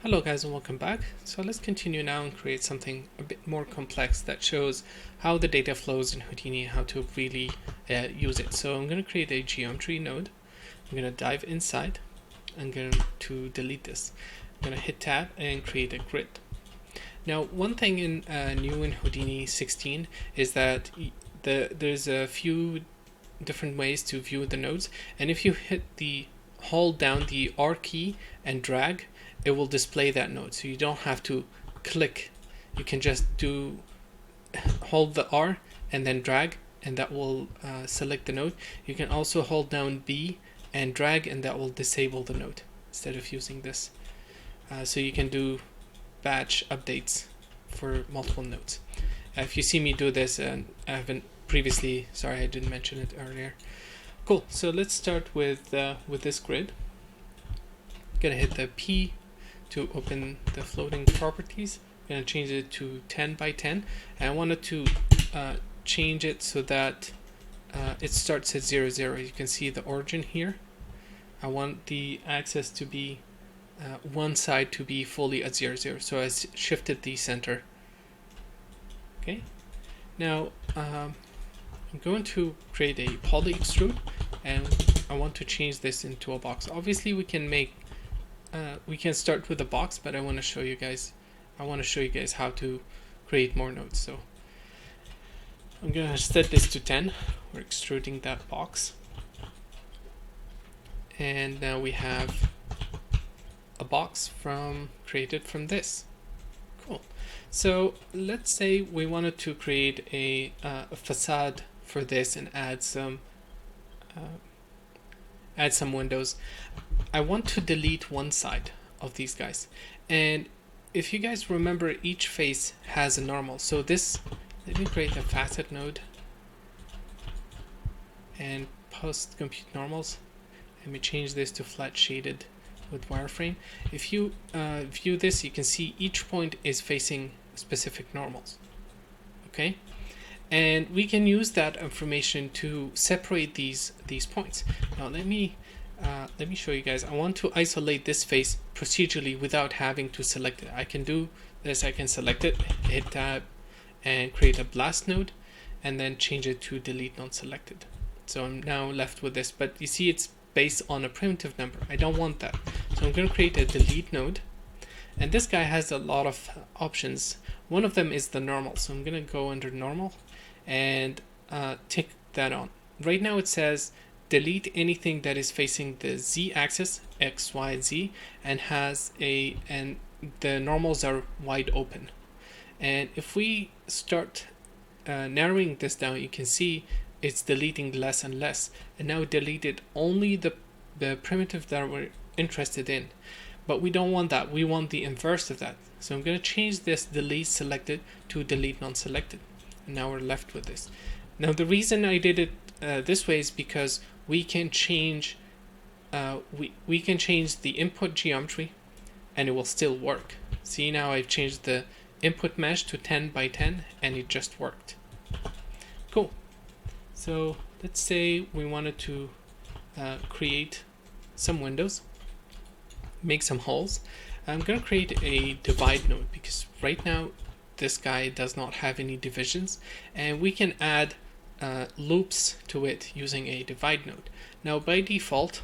Hello guys and welcome back. So let's continue now and create something a bit more complex that shows how the data flows in Houdini and how to really use it. So I'm going to create a geometry node. I'm going to dive inside. I'm going to delete this. I'm going to hit tab and create a grid. Now one thing in new in Houdini 16 is that there's a few different ways to view the nodes, and if you hold down the R key and drag, it will display that node. So you don't have to click. You can just hold the R and then drag, and that will select the node. You can also hold down B and drag, and that will disable the node instead of using this. So you can do batch updates for multiple nodes. If you see me do this, and I haven't previously, sorry I didn't mention it earlier. Cool. So let's start with this grid. Gonna hit the P to open the floating properties. I'm gonna change it to 10 by 10, and I wanted to change it so that it starts at 0, 0. You can see the origin here. I want the axis to be one side to be fully at 0, 0. So I shifted the center. Okay. Now I'm going to create a poly extrude, and I want to change this into a box. Obviously we can start with a box, but I want to show you guys how to create more nodes. So I'm gonna set this to 10. We're extruding that box, and now we have a box created from this. Cool. So let's say we wanted to create a facade for this and add some windows. I want to delete one side of these guys, and if you guys remember, each face has a normal. So let me create a facet node and post compute normals. Let me change this to flat shaded with wireframe. If you view this, you can see each point is facing specific normals. Okay, and we can use that information to separate these points. Now let me show you guys. I want to isolate this face procedurally without having to select it. I can do this. I can select it, hit tab, and create a blast node, and then change it to delete non-selected. So I'm now left with this, but you see it's based on a primitive number. I don't want that. So I'm going to create a delete node, and this guy has a lot of options. One of them is the normal. So I'm going to go under normal and tick that on. Right now it says delete anything that is facing the z-axis, x, y, z, and the normals are wide open. And if we start narrowing this down, you can see it's deleting less and less. And now it deleted only the primitive that we're interested in. But we don't want that. We want the inverse of that. So I'm going to change this delete selected to delete non-selected. And now we're left with this. Now the reason I did it this way is because we can change we can change the input geometry and it will still work. See, now I've changed the input mesh to 10 by 10 and it just worked. Cool. So let's say we wanted to create some windows, make some holes. I'm going to create a divide node because right now this guy does not have any divisions, and we can add loops to it using a divide node. Now by default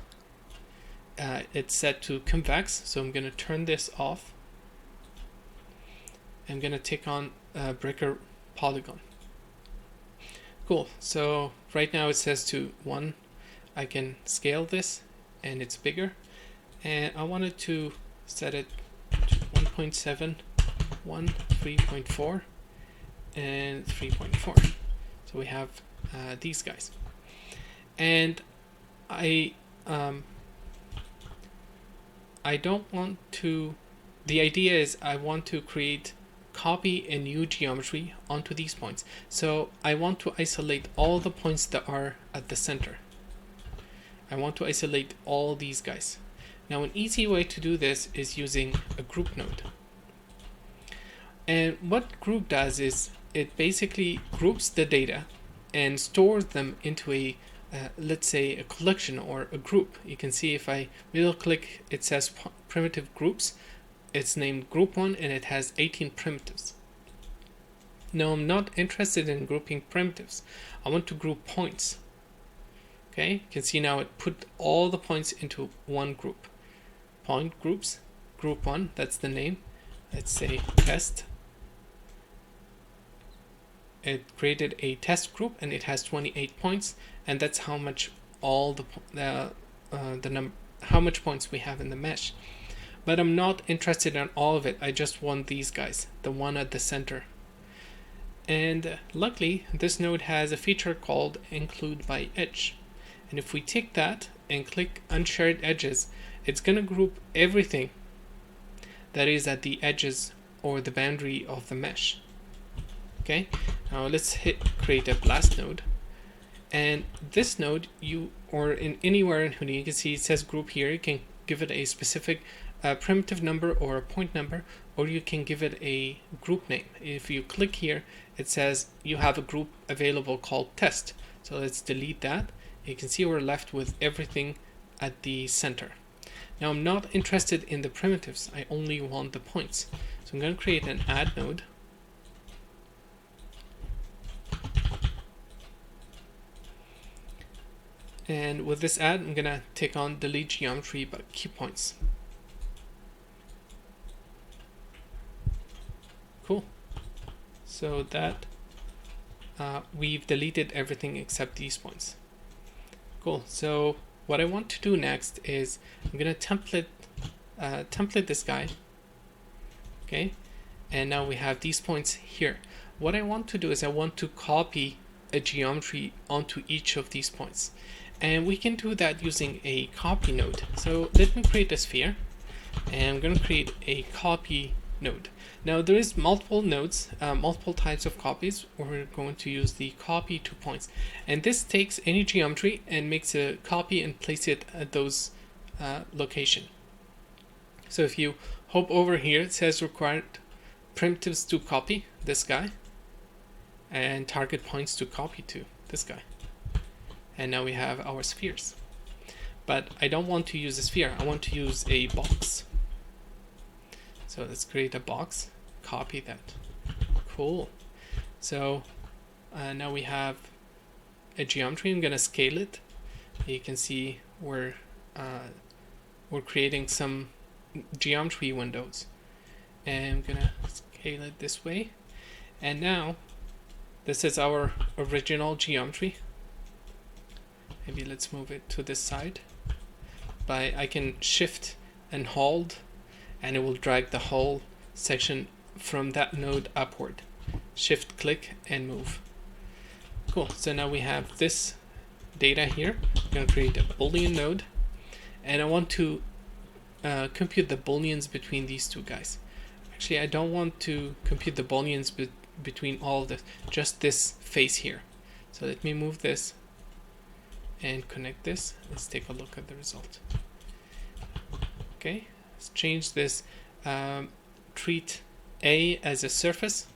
it's set to convex, so I'm going to turn this off. I'm going to tick on breaker polygon. Cool. So right now it says to 1. I can scale this and it's bigger, and I wanted to set it to 1.7, 1, 3.4, and 3.4. So we have these guys, and I don't want to. The idea is I want to copy a new geometry onto these points. So I want to isolate all the points that are at the center. I want to isolate all these guys. Now an easy way to do this is using a group node. And what group does is it basically groups the data and stores them into a let's say a collection or a group. You can see if I middle click, it says primitive groups. it's named group 1 and it has 18 primitives. Now I'm not interested in grouping primitives. I want to group points. Okay, you can see now it put all the points into one group. Point groups, group 1, that's the name. Let's say test. It created a test group and it has 28 points, and that's how much all how much points we have in the mesh. But I'm not interested in all of it. I just want these guys, the one at the center. And luckily, this node has a feature called include by edge. And if we take that and click unshared edges, it's going to group everything that is at the edges or the boundary of the mesh. Okay, now let's hit create a blast node. And this node, or in anywhere in Houdini, you can see it says group here. You can give it a specific primitive number or a point number, or you can give it a group name. If you click here, it says you have a group available called test. So let's delete that. You can see we're left with everything at the center. Now I'm not interested in the primitives. I only want the points. So I'm going to create an add node. And with this add, I'm going to take on delete geometry but keep points. Cool. So that we've deleted everything except these points. Cool. So what I want to do next is I'm going to template this guy. Okay. And now we have these points here. What I want to do is I want to copy a geometry onto each of these points. And we can do that using a copy node. So let me create a sphere, and I'm going to create a copy node. Now there is multiple nodes, multiple types of copies. We're going to use the copy to points, and this takes any geometry and makes a copy and place it at those location. So if you hope over here, it says required primitives to copy this guy, and target points to copy to this guy. And now we have our spheres. But I don't want to use a sphere. I want to use a box. So let's create a box. Copy that. Cool. So now we have a geometry. I'm going to scale it. You can see we're creating some geometry windows. And I'm going to scale it this way. And now this is our original geometry. Maybe let's move it to this side. I can shift and hold, and it will drag the whole section from that node upward. Shift click and move. Cool. So now we have this data here. I'm going to create a Boolean node, and I want to compute the Booleans between these two guys. Actually, I don't want to compute the Booleans between all of this, just this face here. So let me move this and connect this. Let's take a look at the result. Okay, let's change this. Treat A as a surface.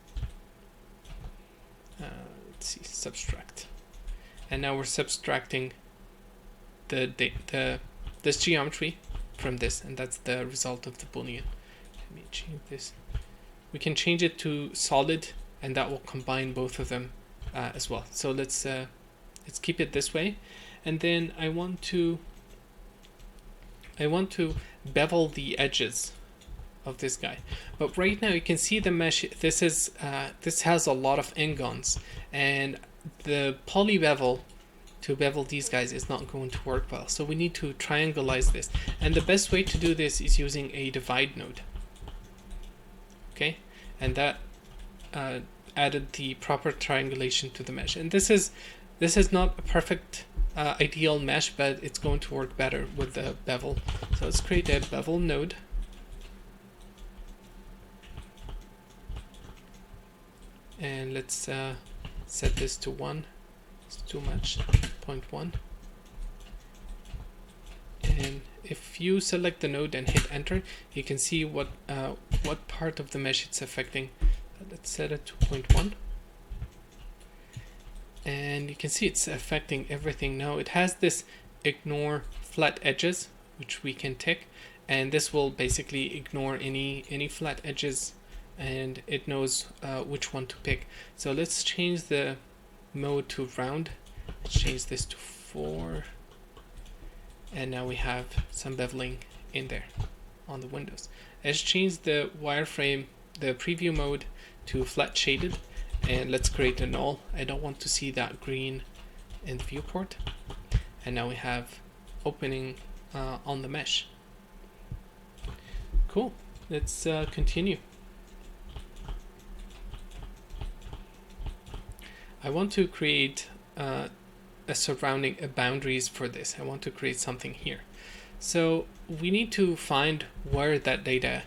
Let's see, subtract. And now we're subtracting this geometry from this, and that's the result of the Boolean. Let me change this. We can change it to solid, and that will combine both of them as well. So let's keep it this way. And then I want to bevel the edges of this guy. But right now you can see the mesh. This has a lot of n-gons, and the poly bevel to bevel these guys is not going to work well. So we need to triangleize this, and the best way to do this is using a divide node. Okay, and that added the proper triangulation to the mesh. And this is not a perfect ideal mesh, but it's going to work better with the bevel. So let's create a bevel node. And let's set this to 1. It's too much. 0.1. And if you select the node and hit enter, you can see what part of the mesh it's affecting. Let's set it to 0.1. And you can see it's affecting everything now. It has this ignore flat edges, which we can tick, and this will basically ignore any flat edges, and it knows which one to pick. So let's change the mode to round. Let's change this to 4, and now we have some beveling in there on the windows. Let's change the wireframe, the preview mode, to flat shaded, and let's create a null. I don't want to see that green in the viewport. And now we have opening on the mesh. Cool. Let's continue. I want to create a boundaries for this. I want to create something here. So we need to find where that data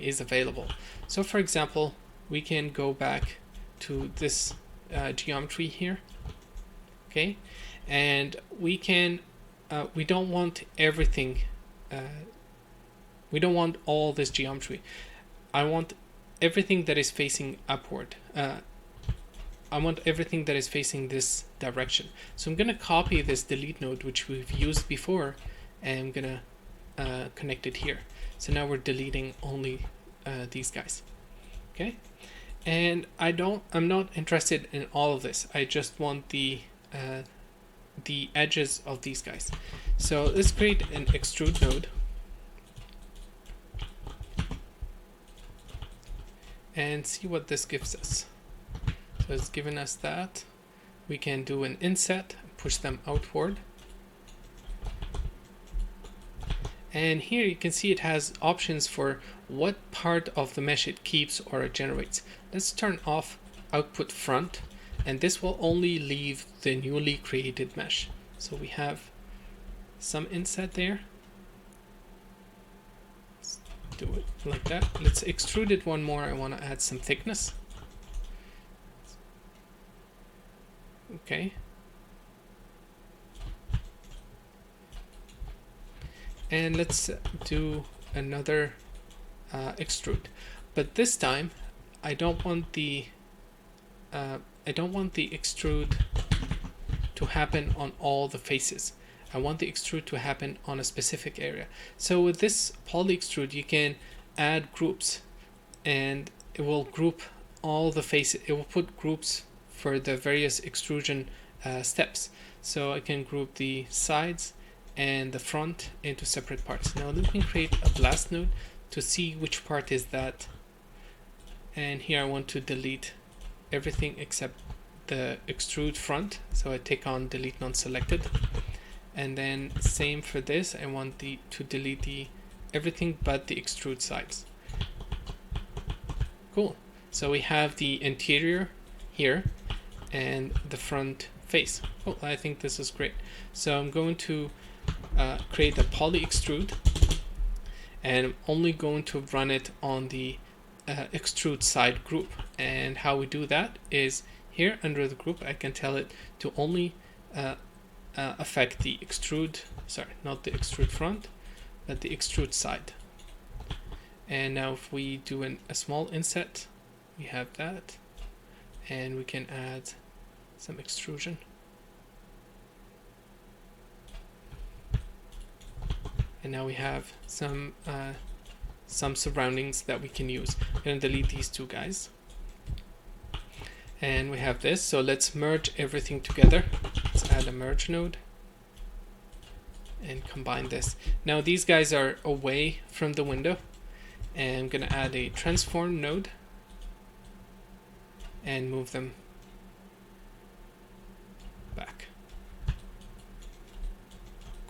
is available. So for example, we can go back to this geometry here. Okay, and we can we don't want everything. We don't want all this geometry. I want everything that is facing upward. I want everything that is facing this direction. So I'm going to copy this delete node, which we've used before, and I'm going to connect it here. So now we're deleting only these guys. Okay, and I'm not interested in all of this. I just want the edges of these guys. So let's create an extrude node. And see what this gives us. So it's given us that. We can do an inset, push them outward. And here you can see it has options for what part of the mesh it keeps or it generates. Let's turn off output front, and this will only leave the newly created mesh. So we have some inset there. Do it like that. Let's extrude it one more. I want to add some thickness. Okay. And let's do another extrude, but this time I don't want the extrude to happen on all the faces. I want the extrude to happen on a specific area. So with this poly extrude, you can add groups, and it will group all the faces. It will put groups for the various extrusion steps. So I can group the sides and the front into separate parts. Now let me create a blast node to see which part is that. And here I want to delete everything except the extrude front. So I take on delete non-selected. And then same for this, I want to delete everything but the extrude sides. Cool. So we have the interior here and the front face. Cool. I think this is great. So I'm going to create a poly extrude, and I'm only going to run it on the extrude side group. And how we do that is here under the group, I can tell it to only affect the extrude, sorry, not the extrude front, but the extrude side. And now if we do a small inset, we have that, and we can add some extrusion. And now we have some surroundings that we can use. I'm going to delete these two guys. And we have this, so let's merge everything together. Let's add a merge node and combine this. Now these guys are away from the window, and I'm going to add a transform node and move them back.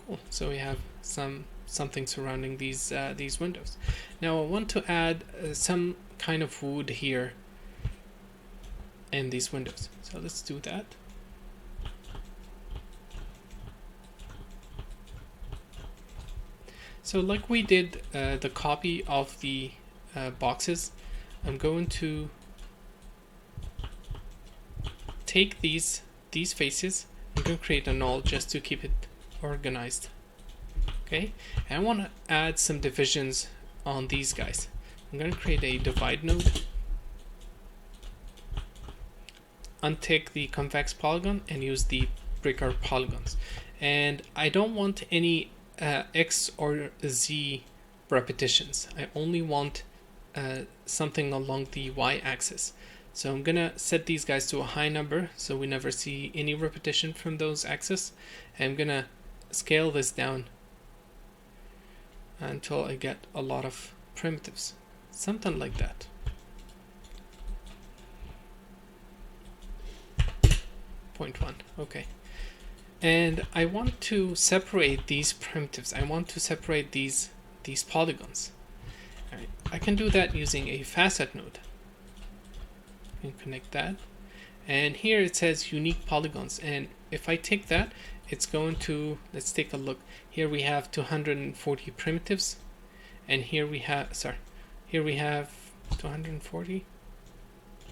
Cool. So we have something surrounding these windows. Now I want to add some kind of wood here in these windows. So let's do that. So like we did the copy of the boxes, I'm going to take these faces. I'm going to create a null just to keep it organized. Okay, and I want to add some divisions on these guys. I'm going to create a divide node, untick the convex polygon, and use the breaker polygons. And I don't want any X or Z repetitions. I only want something along the y-axis. So I'm gonna set these guys to a high number so we never see any repetition from those axes. And I'm gonna scale this down until I get a lot of primitives. Something like that. 0.1, okay. And I want to separate these primitives. I want to separate these polygons. All right. I can do that using a facet node. And connect that. And here it says unique polygons. And if I take that, it's going to, let's take a look. Here we have 240 primitives. And here we have, here we have 240.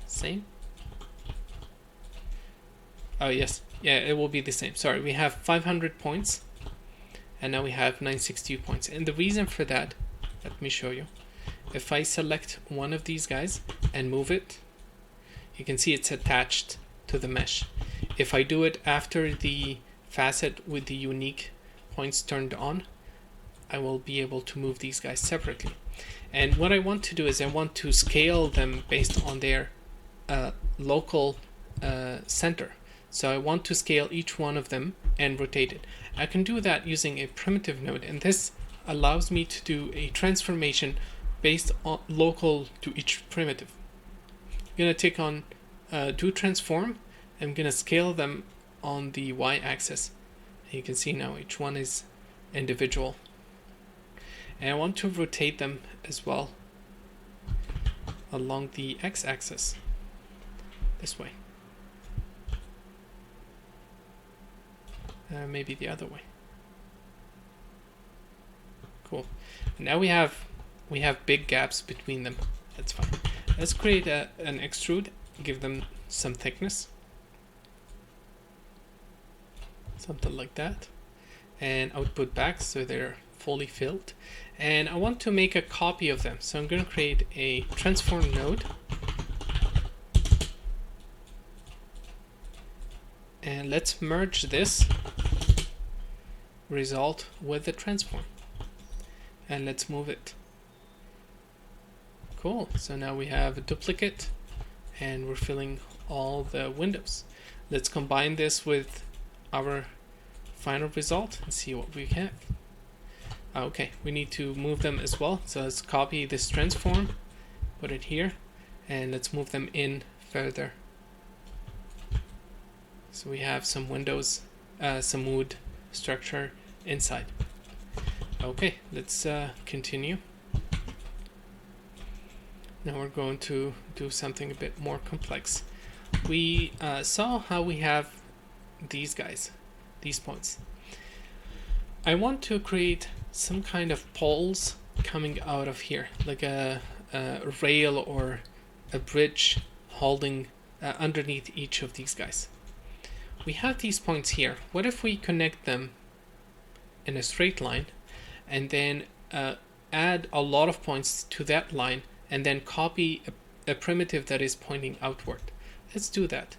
Same. Oh yes, yeah, it will be the same. Sorry, we have 500 points. And now we have 962 points. And the reason for that, let me show you. If I select one of these guys and move it, you can see it's attached to the mesh. If I do it after the facet with the unique points turned on, I will be able to move these guys separately. And what I want to do is I want to scale them based on their local center. So I want to scale each one of them and rotate it. I can do that using a primitive node, and this allows me to do a transformation based on local to each primitive. I'm going to take on do transform. I'm going to scale them on the y-axis. You can see now each one is individual. And I want to rotate them as well along the x-axis this way. Maybe the other way. Cool. And now we have big gaps between them. That's fine. Let's create an extrude. Give them some thickness. Something like that. And output back so they're fully filled. And I want to make a copy of them. So I'm going to create a transform node. And let's merge this result with the transform. And let's move it. Cool. So now we have a duplicate and we're filling all the windows. Let's combine this with our final result and see what we have. Okay, we need to move them as well. So let's copy this transform, put it here, and let's move them in further. So we have some windows, some wood structure inside. Okay, let's continue. Now we're going to do something a bit more complex. We saw how we have these guys, these points. I want to create some kind of poles coming out of here, like a rail or a bridge holding underneath each of these guys. We have these points here. What if we connect them in a straight line and then add a lot of points to that line and then copy a primitive that is pointing outward? Let's do that.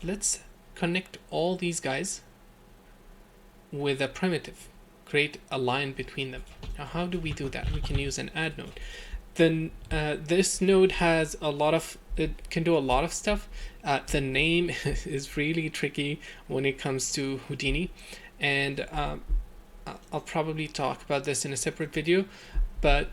Let's connect all these guys with a primitive. Create a line between them. Now how do we do that? We can use an add node. Then this node has a lot of, it can do a lot of stuff. The name is really tricky when it comes to Houdini, and I'll probably talk about this in a separate video, but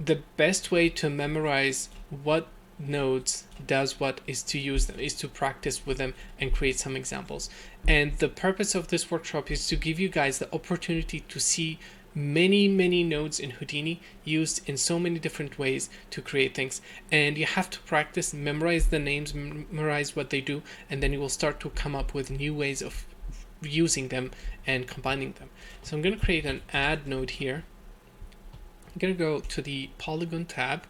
the best way to memorize what nodes does what is to use them, is to practice with them and create some examples. And the purpose of this workshop is to give you guys the opportunity to see many nodes in Houdini used in so many different ways to create things, and you have to practice, memorize the names, memorize what they do, and then you will start to come up with new ways of using them and combining them. So I'm going to create an add node here. I'm going to go to the polygon tab,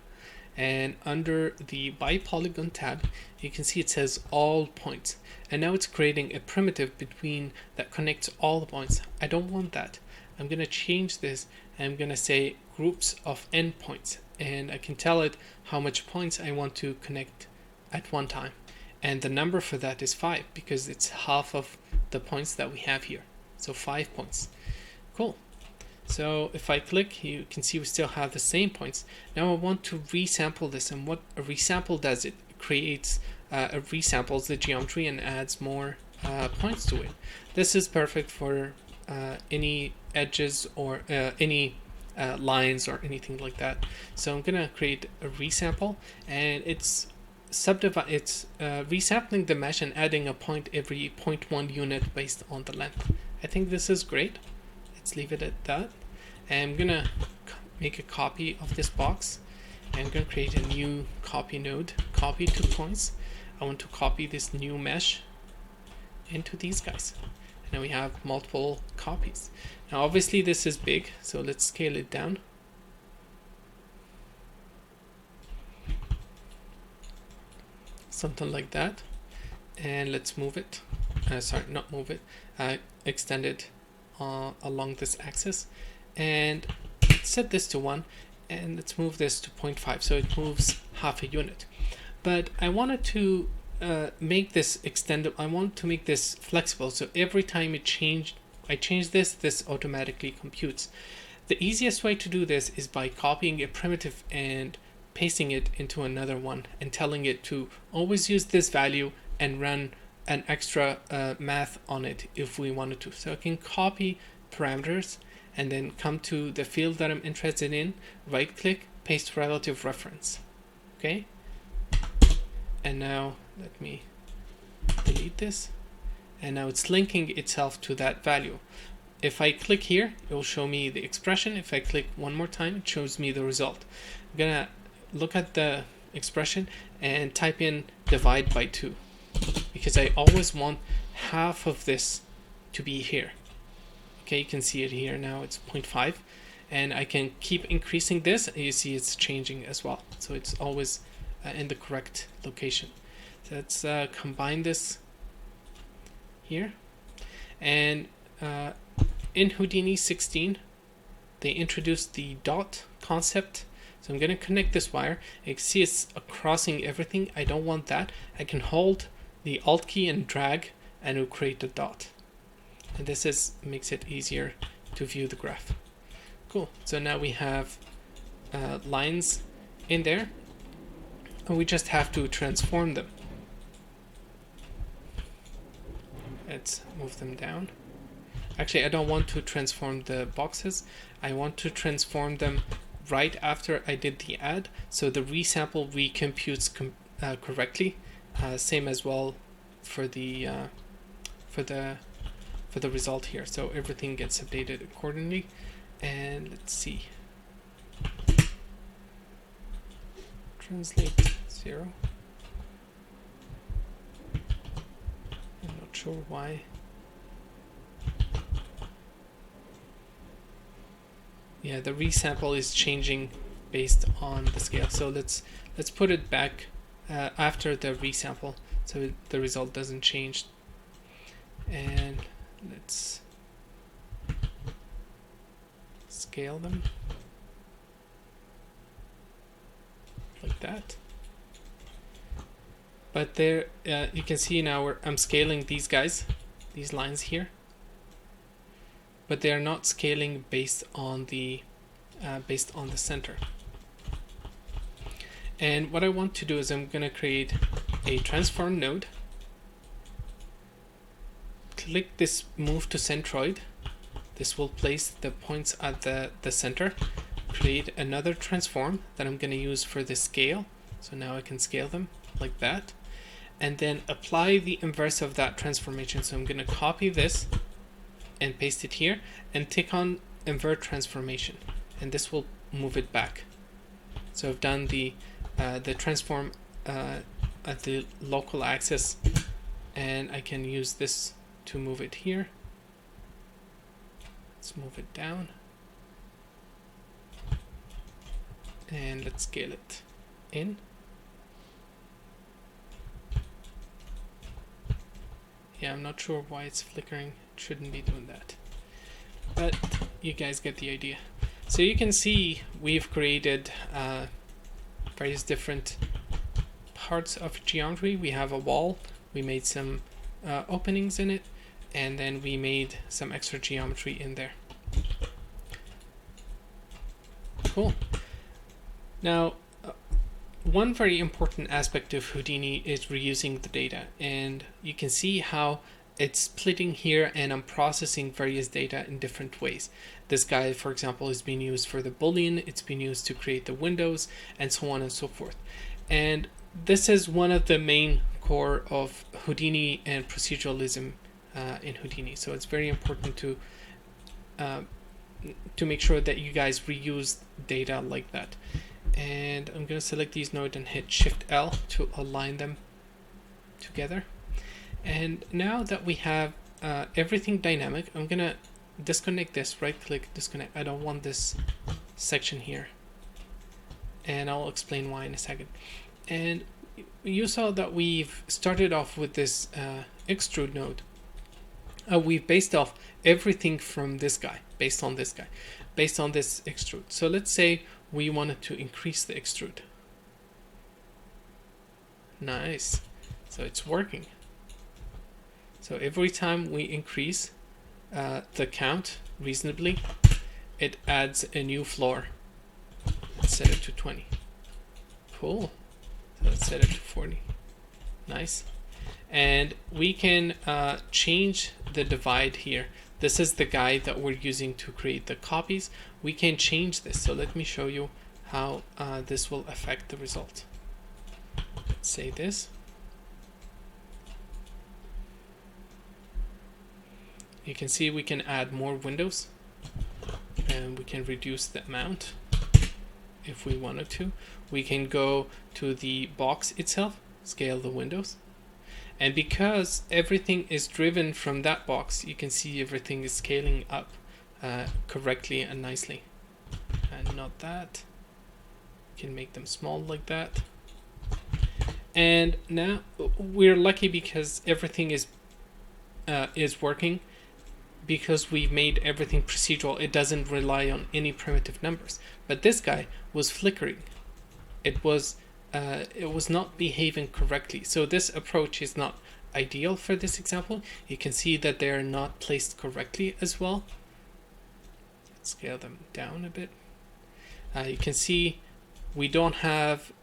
and under the by polygon tab you can see it says all points, and now it's creating a primitive between that connects all the points. I don't want that. I'm going to change this, and I'm going to say groups of endpoints, and I can tell it how much points I want to connect at one time, and the number for that is 5 because it's half of the points that we have here, so 5 points. Cool. So if I click, you can see we still have the same points. Now I want to resample this, and what a resample does, it creates resamples the geometry and adds more points to it. This is perfect for any edges or any lines or anything like that. So I'm gonna create a resample, and it's resampling the mesh and adding a point every 0.1 unit based on the length. I think this is great. Let's leave it at that. And I'm gonna make a copy of this box, and I'm gonna create a new copy node, copy 2 points. I want to copy this new mesh into these guys. And now we have multiple copies. Now obviously this is big, so let's scale it down. Something like that. And let's move it. Sorry, not move it. Extend it along this axis. And set this to 1. And let's move this to 0.5. So it moves half a unit. But I wanted to make this extended. I want to make this flexible. So every time I change this automatically computes. The easiest way to do this is by copying a primitive and pasting it into another one and telling it to always use this value and run an extra math on it if we wanted to. So I can copy parameters and then come to the field that I'm interested in, right click, paste relative reference. Okay. And now let me delete this. And now it's linking itself to that value. If I click here, it will show me the expression. If I click one more time, it shows me the result. I'm gonna look at the expression and type in divide by 2, because I always want half of this to be here. Okay, you can see it here now, it's 0.5, and I can keep increasing this, and you see it's changing as well. So it's always in the correct location. So let's combine this here. And in Houdini 16, they introduced the dot concept. So I'm going to connect this wire. You can see it's crossing everything. I don't want that. I can hold the Alt key and drag, and it will create a dot. And this makes it easier to view the graph. Cool. So now we have lines in there, and we just have to transform them. Let's move them down. Actually, I don't want to transform the boxes. I want to transform them right after I did the add, so the resample recomputes correctly. Same as well for the result here. So everything gets updated accordingly. And let's see. Translate 0. I'm not sure why. Yeah, the resample is changing based on the scale. So let's put it back after the resample, so the result doesn't change. And let's scale them like that. But there, you can see now I'm scaling these guys, these lines here. But they are not scaling based on the center. And what I want to do is I'm going to create a transform node. Click this move to centroid. This will place the points at the center. Create another transform that I'm going to use for the scale. So now I can scale them like that. And then apply the inverse of that transformation. So I'm going to copy this and paste it here, and tick on invert transformation, and this will move it back. So I've done the transform at the local axis, and I can use this to move it here. Let's move it down, and let's scale it in. Yeah, I'm not sure why it's flickering. Shouldn't be doing that, but you guys get the idea. So you can see we've created various different parts of geometry. We have a wall, we made some openings in it, and then we made some extra geometry in there. Cool. Now, one very important aspect of Houdini is reusing the data, and you can see how it's splitting here, and I'm processing various data in different ways. This guy, for example, is being used for the Boolean, it's being used to create the windows, and so on and so forth. And this is one of the main core of Houdini and proceduralism in Houdini. So it's very important to make sure that you guys reuse data like that. And I'm going to select these nodes and hit Shift L to align them together. And now that we have everything dynamic, I'm going to disconnect this, right click, disconnect. I don't want this section here. And I'll explain why in a second. And you saw that we've started off with this extrude node. We've based off everything from this guy, based on this extrude. So let's say we wanted to increase the extrude. Nice. So it's working. So every time we increase the count reasonably, it adds a new floor. Let's set it to 20. Cool. So let's set it to 40. Nice. And we can change the divide here. This is the guide that we're using to create the copies. We can change this. So let me show you how this will affect the result. Let's say this. You can see we can add more windows, and we can reduce the amount if we wanted to. We can go to the box itself, scale the windows. And because everything is driven from that box, you can see everything is scaling up correctly and nicely. And not that. You can make them small like that. And now we're lucky because everything is working. Because we've made everything procedural, it doesn't rely on any primitive numbers. But this guy was flickering. It was not behaving correctly. So this approach is not ideal for this example. You can see that they are not placed correctly as well. Let's scale them down a bit. You can see we don't have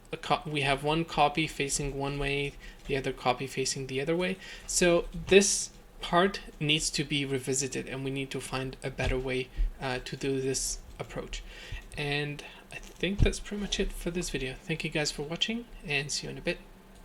we have one copy facing one way, the other copy facing the other way. So this part needs to be revisited, and we need to find a better way to do this approach. And I think that's pretty much it for this video. Thank you guys for watching, and see you in a bit.